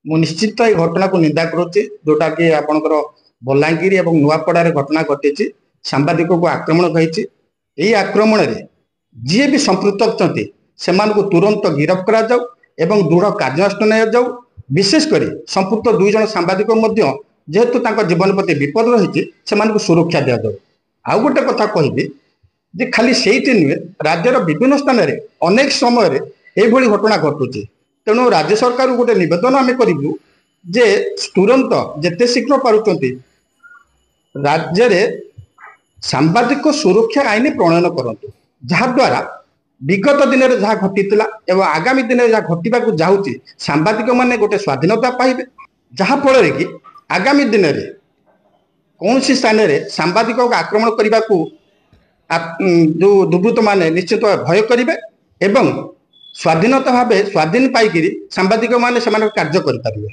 मु निश्चित ये घटना को निंदा करुच्ची जोटा कि आपंकर बलांगीर एवं नुआपड़ार घटना घटी सांबादिक को आक्रमण कही यही आक्रमण में जी भी संपृक्त अच्छा से तुरंत गिरफ्त करा जाऊ एवं दृढ़ कार्यानुष्ठान जाऊ विशेषकर संपृक्त दुई जन सांबादिक जेहेतु जीवन प्रति विपद रही से सुरक्षा दि जाऊ। आउ गोटे कथा कहबी जे खाली से नुहे राज्यर विभिन्न स्थान में अनेक समय यही घटना घटुची तेणु राज्य सरकार गोटे नवेदन आम करूँ जे तुरंत जिते शीघ्र पार्टी राज्य में सांबादिक सुरक्षा आईन प्रणयन करतु जहाद्वारा विगत दिन में जहाँ घटी एवं आगामी दिन में जहाँ घटवा जाऊँगी सांबादिक मैंने गोटे स्वाधीनता पाइबे जहाँफल कि आगामी दिन में कौन सी स्थान में सांबादिक आक्रमण करने को जो दुर्वृत्त मैंने निश्चित भय करेंगे एवं स्वाधीनता भाव स्वाधीन पाई सांबादिक मैंने कार्य करें।